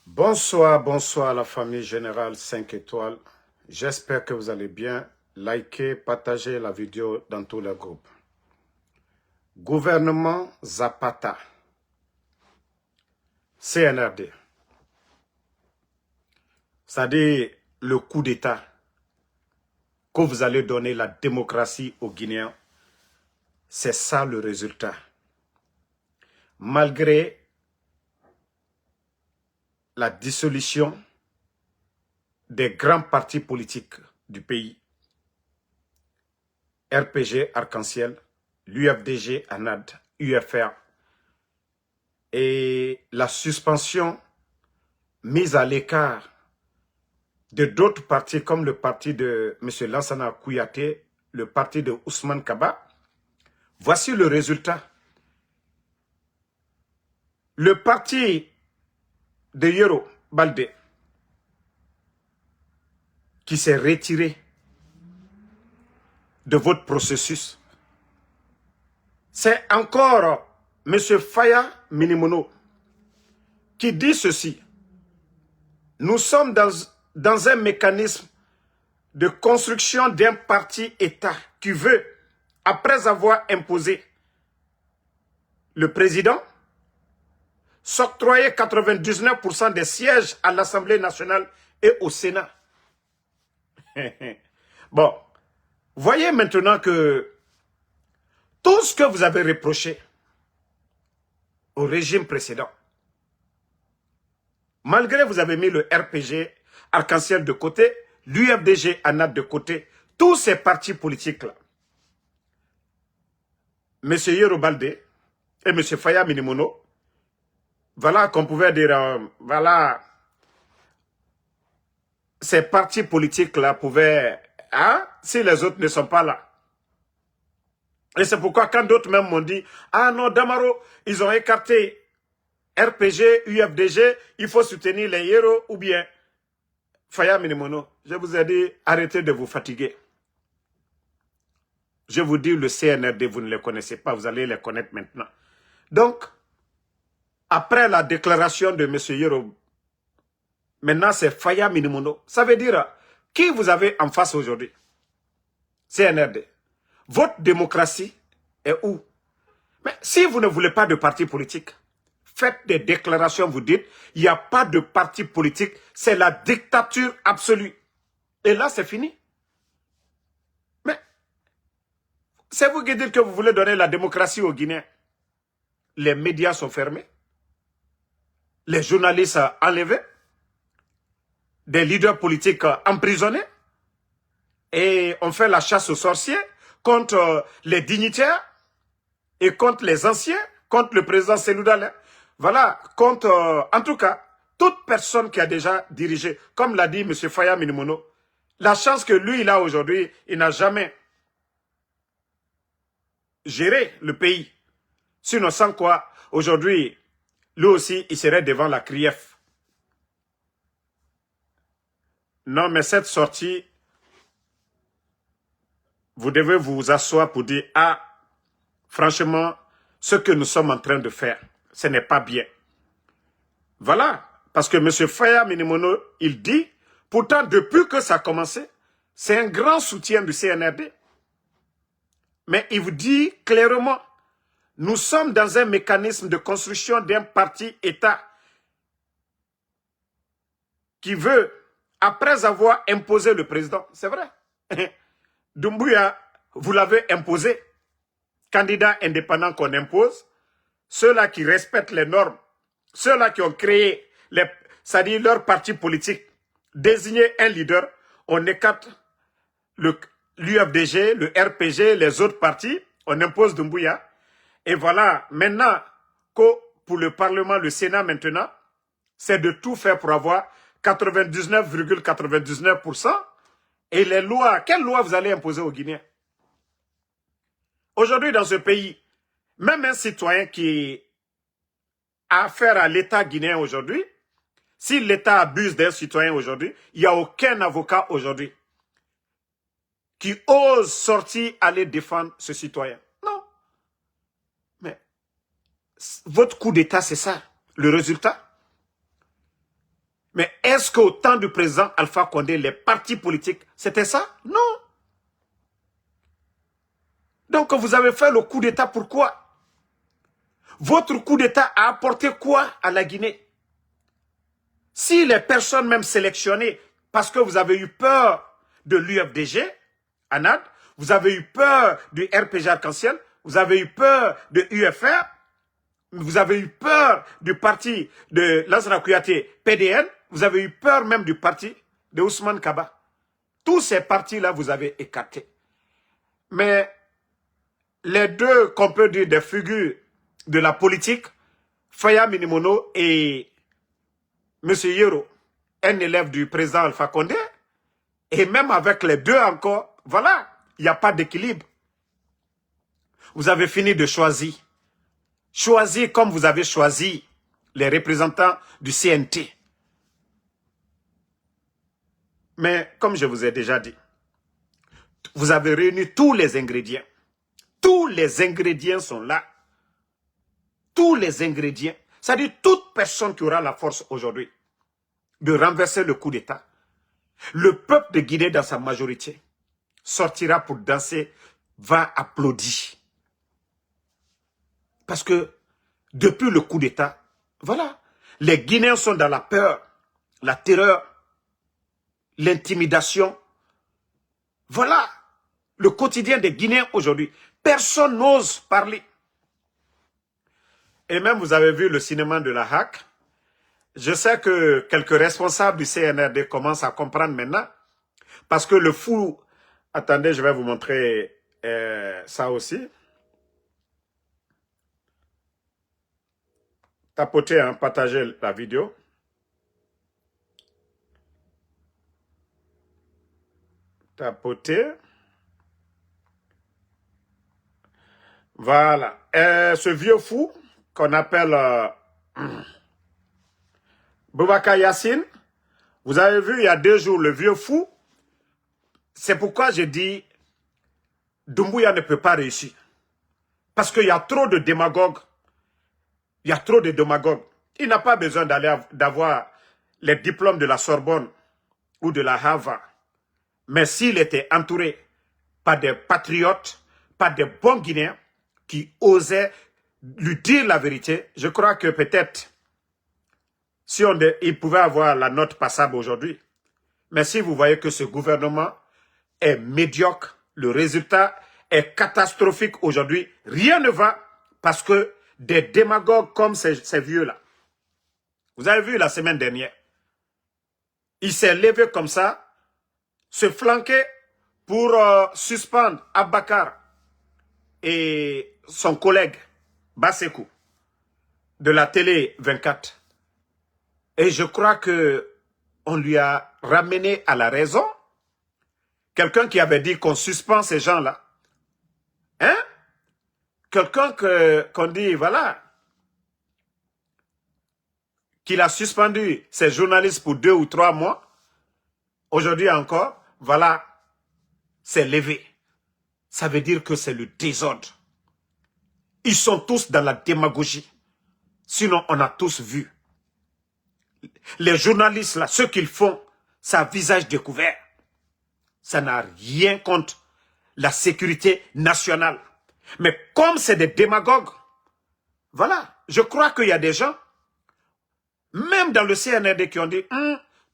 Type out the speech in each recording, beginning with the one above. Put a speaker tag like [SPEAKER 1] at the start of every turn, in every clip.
[SPEAKER 1] Bonsoir, bonsoir la famille générale 5 étoiles. J'espère que vous allez bien. Likez, partagez la vidéo dans tous les groupes. Gouvernement Zapata, CNRD. C'est-à-dire le coup d'État que vous allez donner la démocratie aux Guinéens. C'est ça le résultat. Malgré la dissolution des grands partis politiques du pays, RPG Arc-en-Ciel, l'UFDG ANAD, UFR, et la suspension mise à l'écart de d'autres partis comme le parti de M. Lansana Kouyaté, le parti de Ousmane Kaba. Voici le résultat. Le parti de Yoro Baldé, qui s'est retiré de votre processus, c'est encore M. Faya Minimono qui dit ceci. Nous sommes dans un mécanisme de construction d'un parti-État qui veut, après avoir imposé le président, s'octroyer 99% des sièges à l'Assemblée nationale et au Sénat. Bon, voyez maintenant que tout ce que vous avez reproché au régime précédent, malgré que vous avez mis le RPG Arc-en-Ciel de côté, l'UFDG ANAD de côté, tous ces partis politiques-là, M. Yero Baldé et M. Faya Minimono, voilà qu'on pouvait dire, voilà, ces partis politiques-là pouvaient, hein, si les autres ne sont pas là. Et c'est pourquoi quand d'autres même m'ont dit, ah non, Damaro, ils ont écarté RPG, UFDG, il faut soutenir les héros ou bien Faya Minimono. Je vous ai dit, arrêtez de vous fatiguer. Je vous dis, le CNRD, vous ne les connaissez pas, vous allez les connaître maintenant. Donc, après la déclaration de M. Yero, maintenant c'est Faya Minimono. Ça veut dire, qui vous avez en face aujourd'hui? CNRD. Votre démocratie est où? Mais si vous ne voulez pas de parti politique, faites des déclarations, vous dites, il n'y a pas de parti politique, c'est la dictature absolue. Et là, c'est fini. Mais c'est vous qui dites que vous voulez donner la démocratie aux Guinéens. Les médias sont fermés, les journalistes enlevés, des leaders politiques emprisonnés, et on fait la chasse aux sorciers contre les dignitaires et contre les anciens, contre le président Seloudalé. Voilà, contre, en tout cas, toute personne qui a déjà dirigé, comme l'a dit M. Faya Minimono, la chance que lui, il a aujourd'hui, il n'a jamais géré le pays. Sinon, sans quoi, aujourd'hui, lui aussi, il serait devant la CRIEF. Non, mais cette sortie, vous devez vous asseoir pour dire, ah, franchement, ce que nous sommes en train de faire, ce n'est pas bien. Voilà, parce que M. Faya Minimono, il dit, pourtant, depuis que ça a commencé, c'est un grand soutien du CNRD. Mais il vous dit clairement, nous sommes dans un mécanisme de construction d'un parti-État qui veut, après avoir imposé le président, c'est vrai, Doumbouya, vous l'avez imposé, candidat indépendant qu'on impose, ceux-là qui respectent les normes, ceux-là qui ont créé, c'est-à-dire leur parti politique, désigner un leader, on écarte l'UFDG, le RPG, les autres partis, on impose Doumbouya. Et voilà, maintenant, que pour le Parlement, le Sénat maintenant, c'est de tout faire pour avoir 99,99%. Et les lois, quelles lois vous allez imposer aux Guinéens? Aujourd'hui, dans ce pays, même un citoyen qui a affaire à l'État guinéen aujourd'hui, si l'État abuse d'un citoyen aujourd'hui, il n'y a aucun avocat aujourd'hui qui ose sortir aller défendre ce citoyen. Non. Mais votre coup d'État, c'est ça, le résultat. Mais est-ce qu'au temps du président Alpha Condé, les partis politiques, c'était ça? Non. Donc vous avez fait le coup d'État, pourquoi? Votre coup d'État a apporté quoi à la Guinée? Si les personnes même sélectionnées, parce que vous avez eu peur de l'UFDG, ANAD, vous avez eu peur du RPG Arc-en-Ciel, vous avez eu peur de UFR, vous avez eu peur du parti de Lansana Kouyaté, PDN, vous avez eu peur même du parti de Ousmane Kaba. Tous ces partis-là, vous avez écartés. Mais les deux, qu'on peut dire, des figures de la politique, Faya Minimono et M. Yero, un élève du président Alpha Condé, et même avec les deux encore, voilà, il n'y a pas d'équilibre. Vous avez fini de choisir. Choisir comme vous avez choisi les représentants du CNT. Mais comme je vous ai déjà dit, vous avez réuni tous les ingrédients. Tous les ingrédients sont là. Tous les ingrédients. C'est-à-dire toute personne qui aura la force aujourd'hui de renverser le coup d'État, le peuple de Guinée dans sa majorité sortira pour danser, va applaudir. Parce que depuis le coup d'État, voilà, les Guinéens sont dans la peur, la terreur, l'intimidation. Voilà le quotidien des Guinéens aujourd'hui. Personne n'ose parler. Et même vous avez vu le cinéma de la HAC. Je sais que quelques responsables du CNRD commencent à comprendre maintenant. Parce que le fou... Attendez, je vais vous montrer ça aussi. Tapotez, hein, partagez la vidéo. Tapotez. Voilà. Ce vieux fou qu'on appelle Boubacar Yassine, vous avez vu il y a 2 jours le vieux fou. C'est pourquoi je dis Doumbouya ne peut pas réussir. Parce qu'il y a trop de démagogues. Il y a trop de démagogues. Il n'a pas besoin d'avoir les diplômes de la Sorbonne ou de la Harvard. Mais s'il était entouré par des patriotes, par des bons Guinéens qui osaient lui dire la vérité, je crois que peut-être si il pouvait avoir la note passable aujourd'hui. Mais si vous voyez que ce gouvernement est médiocre, le résultat est catastrophique aujourd'hui, rien ne va parce que des démagogues comme ces vieux-là. Vous avez vu la semaine dernière, il s'est levé comme ça, se flanquer pour suspendre Abakar et son collègue Basekou de la télé 24. Et je crois que on lui a ramené à la raison. Quelqu'un qui avait dit qu'on suspend ces gens-là. Hein? Quelqu'un qu'on dit, voilà, qu'il a suspendu ces journalistes pour 2 ou 3 mois. Aujourd'hui encore, voilà, c'est levé. Ça veut dire que c'est le désordre. Ils sont tous dans la démagogie. Sinon, on a tous vu. Les journalistes, là, ce qu'ils font, c'est à visage découvert. Ça n'a rien contre la sécurité nationale. Mais comme c'est des démagogues, voilà, je crois qu'il y a des gens, même dans le CNRD, qui ont dit,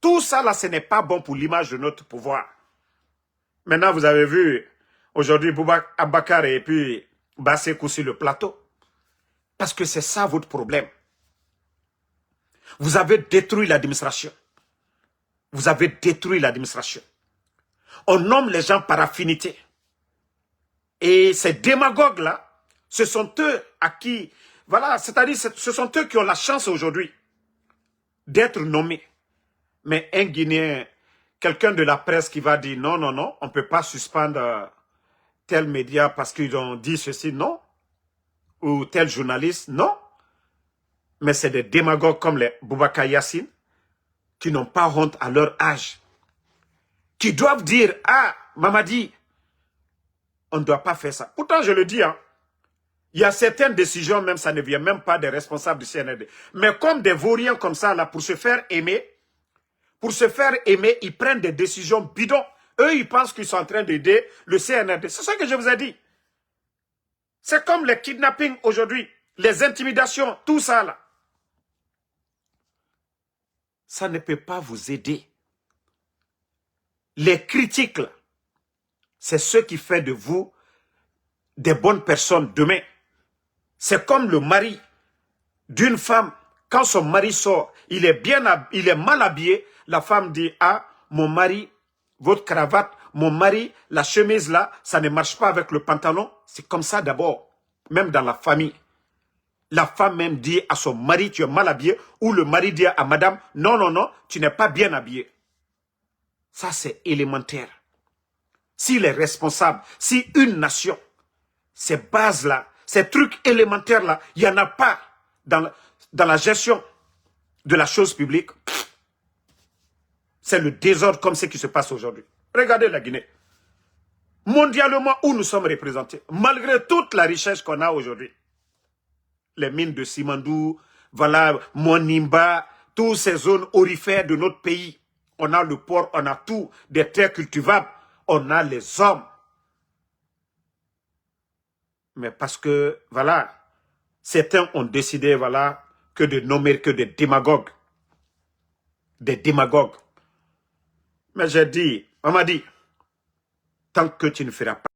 [SPEAKER 1] tout ça là, ce n'est pas bon pour l'image de notre pouvoir. Maintenant, vous avez vu, aujourd'hui, Boubacar Abakar et puis Basekou sur le plateau. Parce que c'est ça votre problème. Vous avez détruit l'administration. Vous avez détruit l'administration. On nomme les gens par affinité. Et ces démagogues-là, ce sont eux à qui... Voilà, c'est-à-dire ce sont eux qui ont la chance aujourd'hui d'être nommés. Mais un Guinéen, quelqu'un de la presse qui va dire non, non, non, on ne peut pas suspendre tel média parce qu'ils ont dit ceci, non. Ou tel journaliste, non. Mais c'est des démagogues comme les Boubacar Yassine qui n'ont pas honte à leur âge. Qui doivent dire, ah, Mamadi, on ne doit pas faire ça. Pourtant, je le dis, hein, il y a certaines décisions, même ça ne vient même pas des responsables du CNRD. Mais comme des vauriens comme ça, là, pour se faire aimer, pour se faire aimer, ils prennent des décisions bidons. Eux, ils pensent qu'ils sont en train d'aider le CNRD. C'est ce que je vous ai dit. C'est comme les kidnappings aujourd'hui, les intimidations, tout ça là. Ça ne peut pas vous aider. Les critiques, c'est ce qui fait de vous des bonnes personnes demain. C'est comme le mari d'une femme. Quand son mari sort, il est mal habillé. La femme dit, ah, mon mari, votre cravate, mon mari, la chemise là, ça ne marche pas avec le pantalon. C'est comme ça d'abord, même dans la famille. La femme même dit à son mari, tu es mal habillé, ou le mari dit à madame, non, non, non, tu n'es pas bien habillé. Ça, c'est élémentaire. Si les responsables, si une nation, ces bases-là, ces trucs élémentaires-là, il n'y en a pas dans la gestion de la chose publique, c'est le désordre comme ce qui se passe aujourd'hui. Regardez la Guinée. Mondialement, où nous sommes représentés, malgré toute la richesse qu'on a aujourd'hui, les mines de Simandou, voilà, Monimba, toutes ces zones aurifères de notre pays, on a le port, on a tout, des terres cultivables, on a les hommes. Mais parce que, voilà, certains ont décidé, voilà, que de nommer que des démagogues. Des démagogues. Mais j'ai dit, on m'a dit, tant que tu ne feras pas.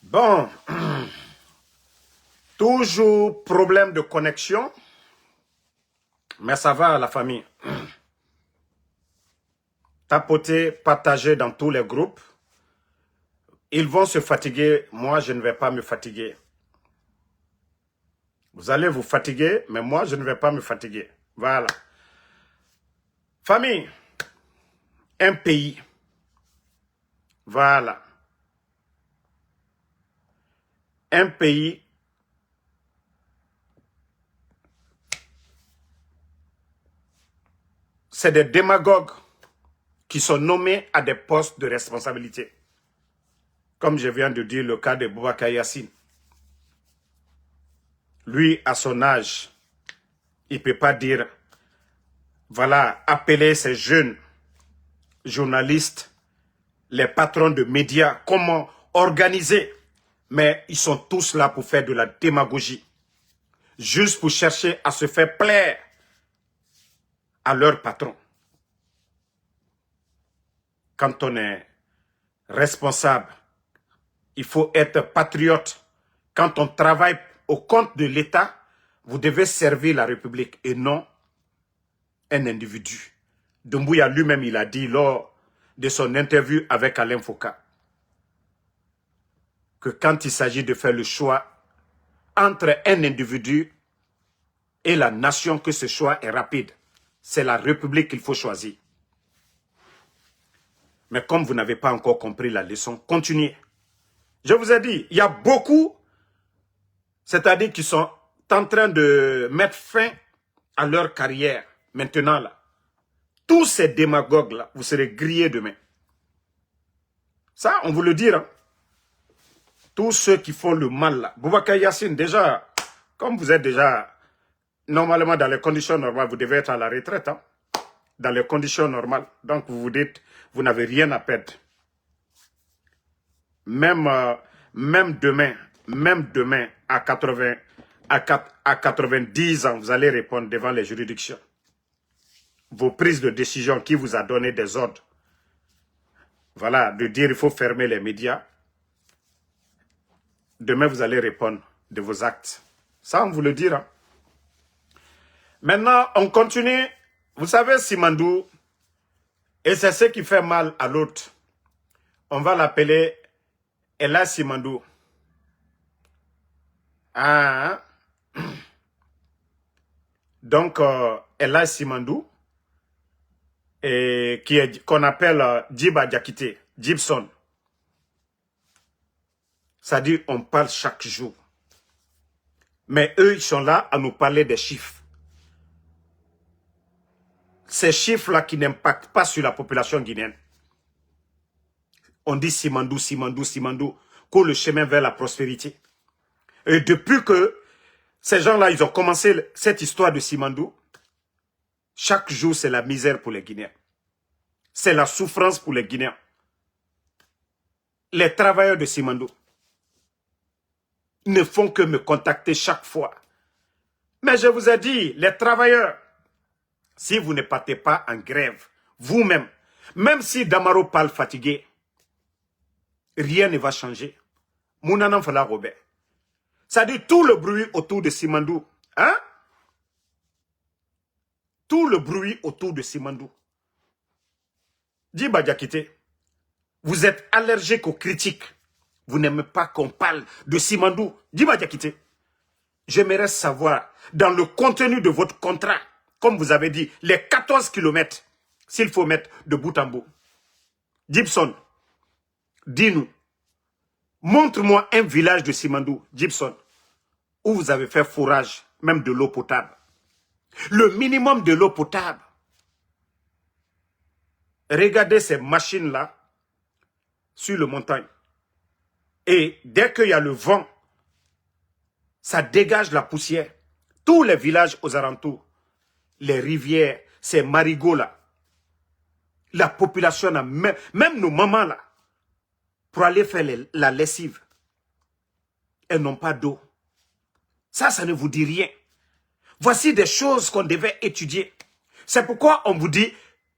[SPEAKER 1] Bon, toujours problème de connexion, mais ça va la famille. Tapoter, partager dans tous les groupes. Ils vont se fatiguer, moi je ne vais pas me fatiguer. Vous allez vous fatiguer, mais moi je ne vais pas me fatiguer. Voilà. Famille, un pays. Voilà. Un pays. C'est des démagogues qui sont nommés à des postes de responsabilité. Comme je viens de dire le cas de Boubacar Yassine. Lui, à son âge, il ne peut pas dire, voilà, appeler ces jeunes journalistes, les patrons de médias, comment organiser. Mais ils sont tous là pour faire de la démagogie. Juste pour chercher à se faire plaire à leur patron. Quand on est responsable, il faut être patriote. Quand on travaille au compte de l'État, vous devez servir la République et non un individu. Doumbouya lui-même, il a dit lors de son interview avec Alain Foucault que quand il s'agit de faire le choix entre un individu et la nation, que ce choix est rapide. C'est la République qu'il faut choisir. Mais comme vous n'avez pas encore compris la leçon, continuez. Je vous ai dit, il y a beaucoup, c'est-à-dire qui sont en train de mettre fin à leur carrière. Maintenant, là, tous ces démagogues-là, vous serez grillés demain. Ça, on vous le dira. Hein. Tous ceux qui font le mal, là. Boubacar Yassine, déjà, comme vous êtes déjà, normalement, dans les conditions normales, vous devez être à la retraite. Hein, dans les conditions normales. Donc, vous vous dites, vous n'avez rien à perdre. Même demain, à 90 ans, vous allez répondre devant les juridictions. Vos prises de décision qui vous a donné des ordres. Voilà, de dire il faut fermer les médias. Demain, vous allez répondre de vos actes. Ça, on vous le dira. Maintenant, on continue. Vous savez, Simandou, et c'est ce qui fait mal à l'autre. On va l'appeler Ella Simandou. Ah, donc, Ella Simandou, qu'on appelle Djiba Diakité, Gibson. Ça dit, on parle chaque jour. Mais eux, ils sont là à nous parler des chiffres. Ces chiffres-là qui n'impactent pas sur la population guinéenne. On dit Simandou, Simandou, Simandou, court le chemin vers la prospérité. Et depuis que ces gens-là, ils ont commencé cette histoire de Simandou, Chaque jour, c'est la misère pour les Guinéens. C'est la souffrance pour les Guinéens. Les travailleurs de Simandou ne font que me contacter chaque fois. Mais je vous ai dit, les travailleurs, si vous ne partez pas en grève, vous-même, même si Damaro parle fatigué, rien ne va changer. Mounana Fala Robert. Ça dit tout le bruit autour de Simandou. Hein? Tout le bruit autour de Simandou. Djiba Diakité, vous êtes allergique aux critiques. Vous n'aimez pas qu'on parle de Simandou. Djiba Diakité, j'aimerais savoir, dans le contenu de votre contrat, comme vous avez dit, les 14 kilomètres, s'il faut mettre de bout en bout. Gibson, dis-nous, montre-moi un village de Simandou, Gibson, où vous avez fait fourrage, même de l'eau potable. Le minimum de l'eau potable. Regardez ces machines-là sur le montagne. Et dès qu'il y a le vent, ça dégage la poussière. Tous les villages aux alentours, les rivières, ces marigots-là, la population, même nos mamans-là, pour aller faire la lessive, elles n'ont pas d'eau. Ça ne vous dit rien. Voici des choses qu'on devait étudier. C'est pourquoi on vous dit,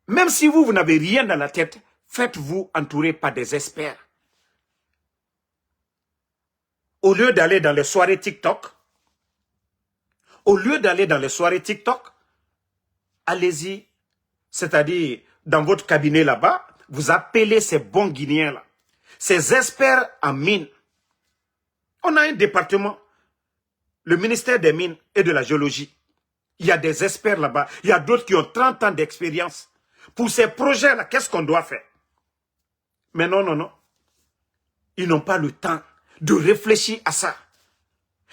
[SPEAKER 1] même si vous n'avez rien dans la tête, faites-vous entourer par des experts. Au lieu d'aller dans les soirées TikTok, allez-y, c'est-à-dire dans votre cabinet là-bas, vous appelez ces bons Guinéens-là, ces experts en mines. On a un département, le ministère des Mines et de la Géologie. Il y a des experts là-bas, il y a d'autres qui ont 30 ans d'expérience. Pour ces projets-là, qu'est-ce qu'on doit faire? Mais non, non, non. Ils n'ont pas le temps de réfléchir à ça.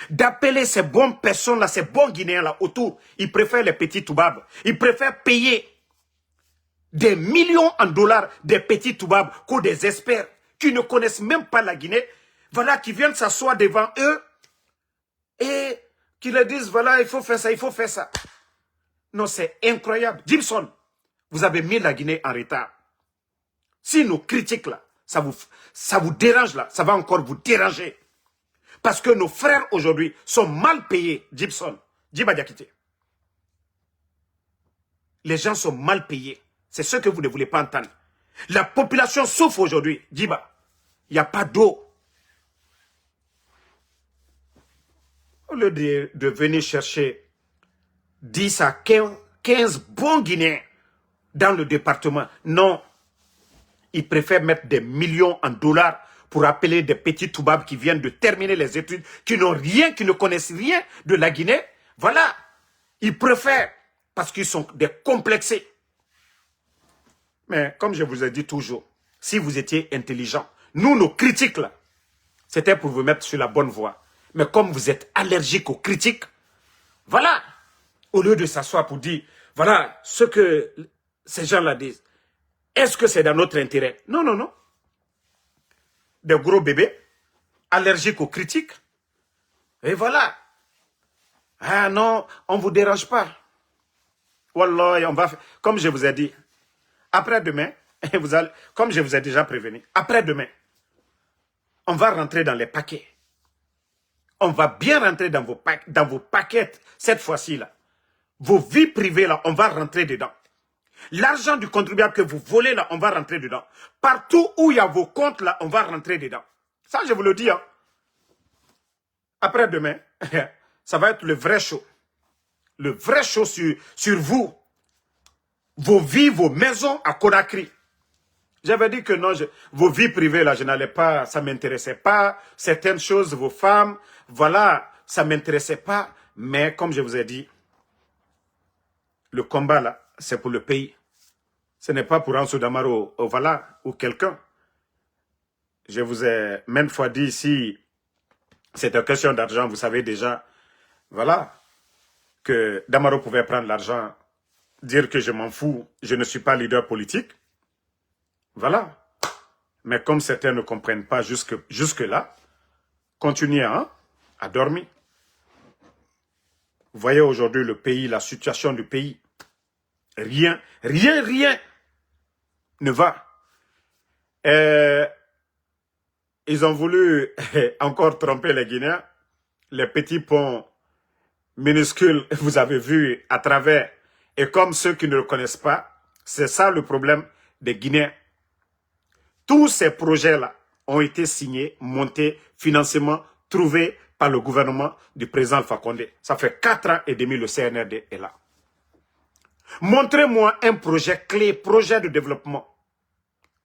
[SPEAKER 1] D'appeler ces bonnes personnes-là, ces bons Guinéens-là autour. Ils préfèrent les petits toubabs. Ils préfèrent payer des millions en dollars des petits toubabs que des experts qui ne connaissent même pas la Guinée. Voilà, qui viennent s'asseoir devant eux et qui leur disent, voilà, il faut faire ça, il faut faire ça. Non, c'est incroyable. Gibson, vous avez mis la Guinée en retard. Si nos critiques là, ça vous dérange là, ça va encore vous déranger. Parce que nos frères aujourd'hui sont mal payés, Gibson, Djiba Diakité. Les gens sont mal payés. C'est ce que vous ne voulez pas entendre. La population souffre aujourd'hui, Djiba. Il n'y a pas d'eau. Au lieu de venir chercher 10 à 15 bons Guinéens dans le département, non. Ils préfèrent mettre des millions en dollars pour appeler des petits toubabs qui viennent de terminer les études, qui n'ont rien, qui ne connaissent rien de la Guinée. Voilà. Ils préfèrent parce qu'ils sont des complexés. Mais comme je vous ai dit toujours, si vous étiez intelligent, nous, nos critiques là, c'était pour vous mettre sur la bonne voie. Mais comme vous êtes allergique aux critiques, voilà. Au lieu de s'asseoir pour dire, voilà ce que ces gens-là disent. Est-ce que c'est dans notre intérêt? Non, non, non. Des gros bébés, allergiques aux critiques. Et voilà. Ah non, on ne vous dérange pas. Wallah, on va faire. Comme je vous ai dit, après-demain, comme je vous ai déjà prévenu, après-demain, on va rentrer dans les paquets. On va bien rentrer dans vos paquets cette fois-ci là. Vos vies privées là, on va rentrer dedans. L'argent du contribuable que vous volez là, on va rentrer dedans. Partout où il y a vos comptes là, on va rentrer dedans. Ça, je vous le dis. Hein. Après-demain, ça va être le vrai show. Le vrai show sur vous. Vos vies, vos maisons à Conakry. J'avais dit que non, vos vies privées là, je n'allais pas, ça ne m'intéressait pas. Certaines choses, vos femmes, voilà, ça ne m'intéressait pas. Mais comme je vous ai dit, le combat là, c'est pour le pays. Ce n'est pas pour Ansou Damaro, voilà, ou quelqu'un. Je vous ai maintes fois dit ici, c'est une question d'argent, vous savez déjà, voilà, que Damaro pouvait prendre l'argent, dire que je m'en fous, je ne suis pas leader politique. Voilà. Mais comme certains ne comprennent pas jusque-là, continuez hein, à dormir. Vous voyez aujourd'hui le pays, la situation du pays. Rien ne va. Ils ont voulu encore tromper les Guinéens. Les petits ponts minuscules, vous avez vu à travers. Et comme ceux qui ne le connaissent pas, c'est ça le problème des Guinéens. Tous ces projets-là ont été signés, montés, financement, trouvés par le gouvernement du président Alpha Condé. Ça fait 4 ans et demi le CNRD est là. Montrez-moi un projet clé, projet de développement.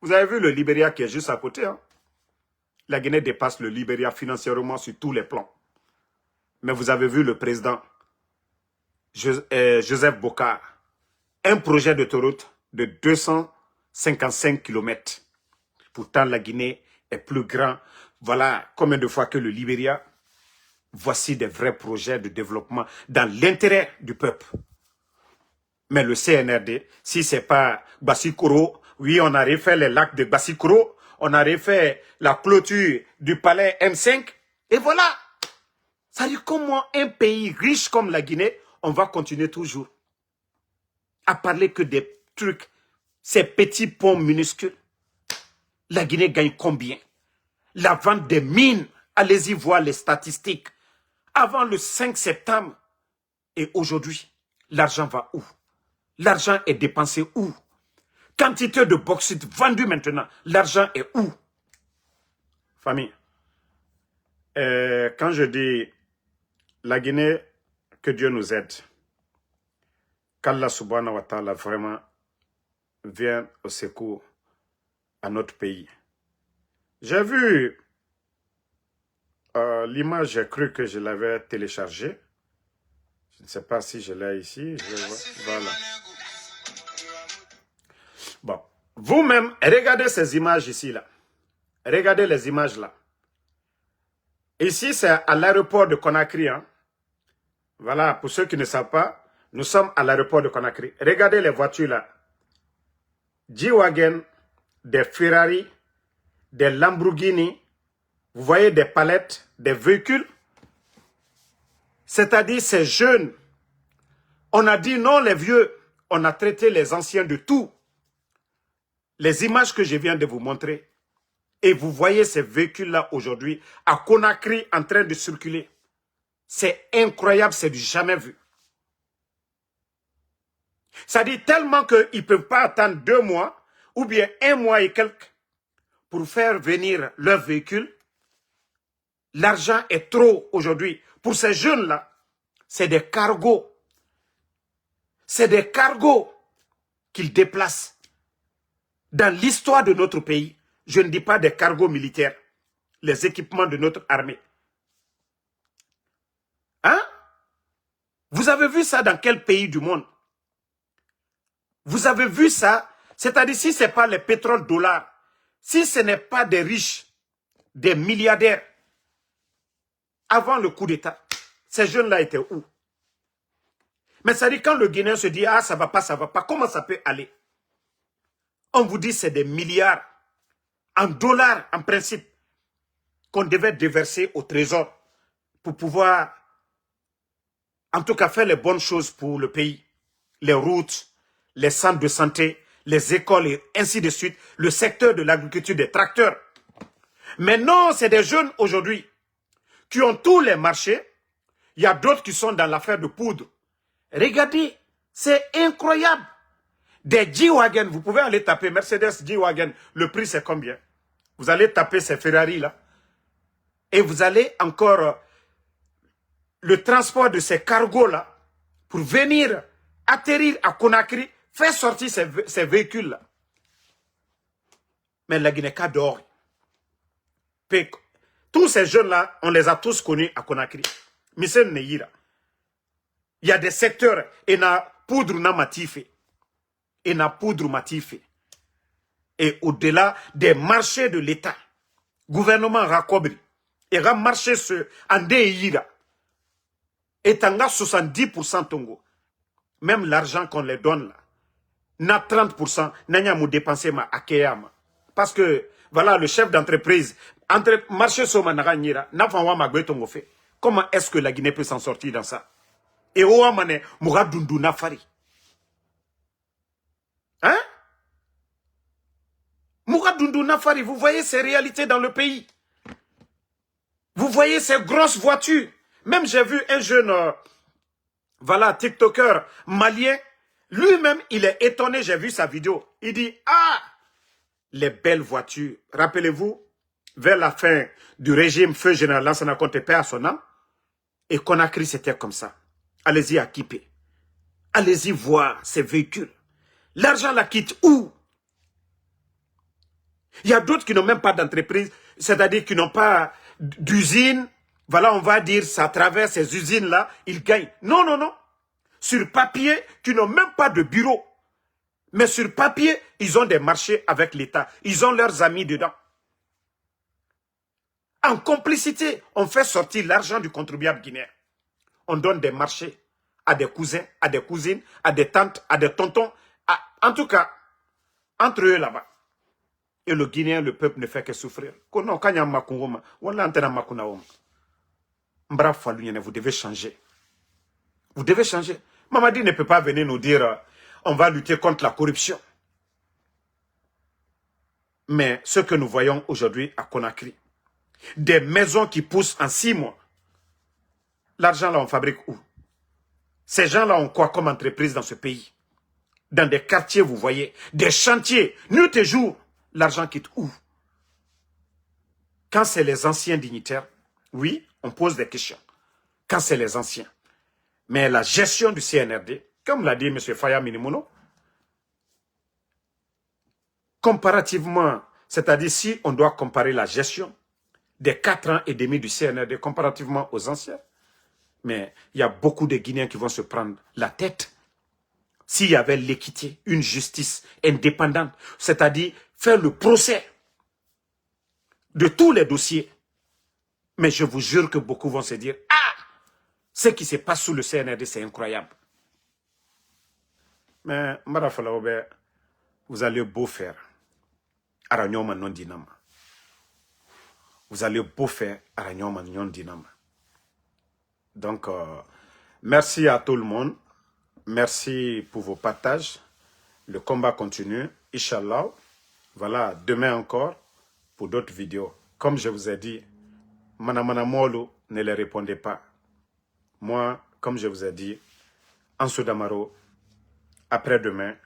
[SPEAKER 1] Vous avez vu le Libéria qui est juste à côté. Hein? La Guinée dépasse le Libéria financièrement sur tous les plans. Mais vous avez vu le président Joseph Bocar. Un projet d'autoroute de 255 km. Pourtant, la Guinée est plus grand. Voilà combien de fois que le Libéria. Voici des vrais projets de développement dans l'intérêt du peuple. Mais le CNRD, si ce n'est pas Bassikoro, oui, on a refait les lacs de Bassikoro, on a refait la clôture du palais M5, et voilà. Ça dit comment un pays riche comme la Guinée, on va continuer toujours à parler que des trucs, ces petits ponts minuscules. La Guinée gagne combien? La vente des mines, allez-y voir les statistiques. Avant le 5 septembre, et aujourd'hui, l'argent va où? L'argent est dépensé où? Quantité de bauxite vendue maintenant, l'argent est où? Famille, quand je dis la Guinée, que Dieu nous aide, qu'Allah subhanahu wa ta'ala vraiment vient au secours à notre pays. J'ai vu l'image, j'ai cru que je l'avais téléchargée. Je ne sais pas si je l'ai ici. Voilà. Bon. Vous-même, regardez ces images ici, là. Regardez les images là. Ici, c'est à l'aéroport de Conakry. Hein. Voilà, pour ceux qui ne savent pas, nous sommes à l'aéroport de Conakry. Regardez les voitures là. G-Wagon, des Ferrari, des Lamborghini. Vous voyez des palettes, des véhicules. C'est-à-dire ces jeunes. On a dit non les vieux. On a traité les anciens de tout. Les images que je viens de vous montrer. Et vous voyez ces véhicules-là aujourd'hui à Conakry en train de circuler. C'est incroyable, c'est du jamais vu. Ça dit tellement qu'ils ne peuvent pas attendre 2 mois ou bien 1 mois et quelques pour faire venir leur véhicule. L'argent est trop aujourd'hui. Pour ces jeunes-là, c'est des cargos. C'est des cargos qu'ils déplacent. Dans l'histoire de notre pays, je ne dis pas des cargos militaires, les équipements de notre armée. Hein? Vous avez vu ça dans quel pays du monde? Vous avez vu ça? C'est-à-dire si ce n'est pas les pétroles dollars, si ce n'est pas des riches, des milliardaires, avant le coup d'État, ces jeunes-là étaient où? Mais ça dit quand le Guinéen se dit, ah ça va pas, comment ça peut aller? On vous dit c'est des milliards en dollars en principe qu'on devait déverser au trésor pour pouvoir en tout cas faire les bonnes choses pour le pays. Les routes, les centres de santé, les écoles et ainsi de suite, le secteur de l'agriculture, des tracteurs. Mais non, c'est des jeunes aujourd'hui qui ont tous les marchés. Il y a d'autres qui sont dans l'affaire de poudre. Regardez, c'est incroyable. Des G-Wagon, vous pouvez aller taper Mercedes G-Wagon, le prix c'est combien? Vous allez taper ces Ferrari là. Et vous allez encore le transport de ces cargos là pour venir atterrir à Conakry, faire sortir ces véhicules là. Mais la Guinée dort. Tous ces jeunes là, on les a tous connus à Conakry. Michel Neyira. Il y a des secteurs, et na poudre na matife. Et na poudre matife. Et au-delà des marchés de l'État, gouvernement Rakobri, et un marché sur Andéira, et tanga 70% tongo. Même l'argent qu'on les donne là, na 30%, n'a mou dépensé ma akeyama. Parce que, voilà, le chef d'entreprise, entre marché sur Manaranyira, n'a pas wa magwe tongo fait. Comment est-ce que la Guinée peut s'en sortir dans ça? Et Ouamane, Moura Dundu Nafari. Doundou Nafari, vous voyez ces réalités dans le pays. Vous voyez ces grosses voitures. Même j'ai vu un jeune, voilà, TikToker malien. Lui-même, il est étonné, j'ai vu sa vidéo. Il dit, ah, les belles voitures. Rappelez-vous, vers la fin du régime feu général Lansana Conté paix à son âme, et Conakry, c'était comme ça. Allez-y à Kipé. Allez-y voir ces véhicules. L'argent la quitte où? Il y a d'autres qui n'ont même pas d'entreprise, c'est-à-dire qui n'ont pas d'usine. Voilà, on va dire, ça à travers ces usines-là, ils gagnent. Non, non, non. Sur papier, qui n'ont même pas de bureau. Mais sur papier, ils ont des marchés avec l'État. Ils ont leurs amis dedans. En complicité, on fait sortir l'argent du contribuable guinéen. On donne des marchés à des cousins, à des cousines, à des tantes, à des tontons. En tout cas, entre eux là-bas. Et le Guinéen, le peuple ne fait que souffrir. Vous devez changer. Vous devez changer. Mamadi ne peut pas venir nous dire on va lutter contre la corruption. Mais ce que nous voyons aujourd'hui à Conakry, des maisons qui poussent en 6 mois, l'argent là on fabrique où? Ces gens-là ont quoi comme entreprise dans ce pays? Dans des quartiers, vous voyez, des chantiers, nuit et jour, l'argent quitte où? Quand c'est les anciens dignitaires, oui, on pose des questions. Quand c'est les anciens. Mais la gestion du CNRD, comme l'a dit M. Faya Minimono, comparativement, c'est-à-dire si on doit comparer la gestion des 4 ans et demi du CNRD comparativement aux anciens, mais il y a beaucoup de Guinéens qui vont se prendre la tête. S'il y avait l'équité, une justice indépendante, c'est-à-dire faire le procès de tous les dossiers. Mais je vous jure que beaucoup vont se dire, ah, ce qui se passe sous le CNRD, c'est incroyable. Mais, Marafalaoube, vous allez beau faire. Aranyoma non dinama. Vous allez beau faire. Aranyoma non dinama. Donc, merci à tout le monde. Merci pour vos partages. Le combat continue. Inch'Allah. Voilà, demain encore pour d'autres vidéos. Comme je vous ai dit, Manamana Molo, ne les répondez pas. Moi, comme je vous ai dit, Ansou Damaro, après-demain,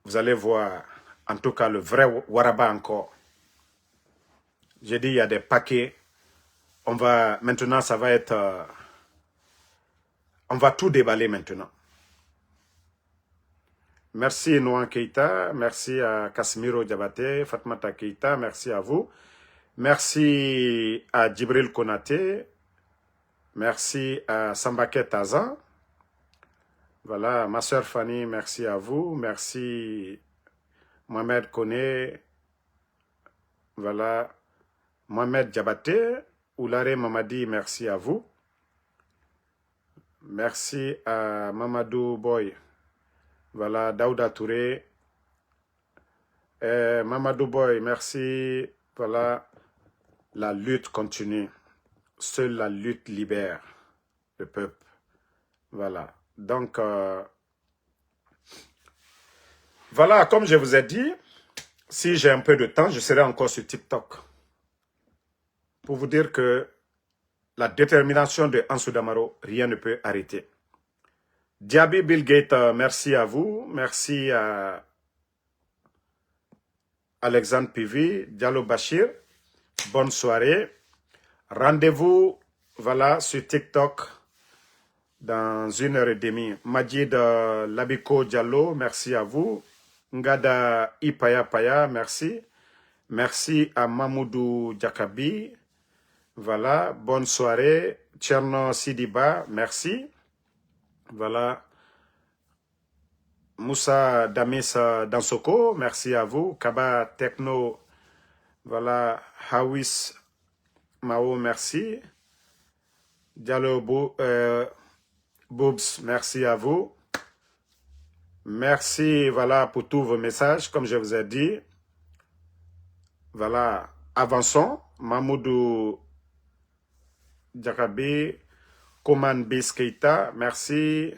[SPEAKER 1] vous allez voir, en tout cas, le vrai Waraba encore. J'ai dit, il y a des paquets. Maintenant, ça va être... on va tout déballer maintenant. Merci Nouan Keita, merci à Casimiro Diabaté, Fatmata Keita, merci à vous. Merci à Djibril Konaté, merci à Sambaket Taza. Voilà, ma soeur Fanny, merci à vous. Merci Mohamed Kone. Voilà, Mohamed Diabaté, Oulare Mamadi, merci à vous. Merci à Mamadou Boy. Voilà, Daouda Touré. Mamadou Boy, merci. Voilà, la lutte continue. Seule la lutte libère le peuple. Voilà. Donc, voilà, comme je vous ai dit, si j'ai un peu de temps, je serai encore sur TikTok. Pour vous dire que la détermination de Ansou Damaro, rien ne peut arrêter. Diaby Bill Gates, merci à vous. Merci à Alexandre Pivi, Diallo Bachir. Bonne soirée. Rendez-vous, voilà, sur TikTok dans 1h30. Majid Labiko Diallo, merci à vous. Ngada Ipaya Paya, merci. Merci à Mamoudou Diakabi. Voilà, bonne soirée. Tcherno Sidiba, merci. Voilà. Moussa Damis Dansoko, merci à vous. Kaba Techno, voilà. Hawis Mao, merci. Diallo Boobs, merci à vous. Merci, voilà, pour tous vos messages, comme je vous ai dit. Voilà, avançons. Mamoudou Diakabi, Koman Biskeita, merci.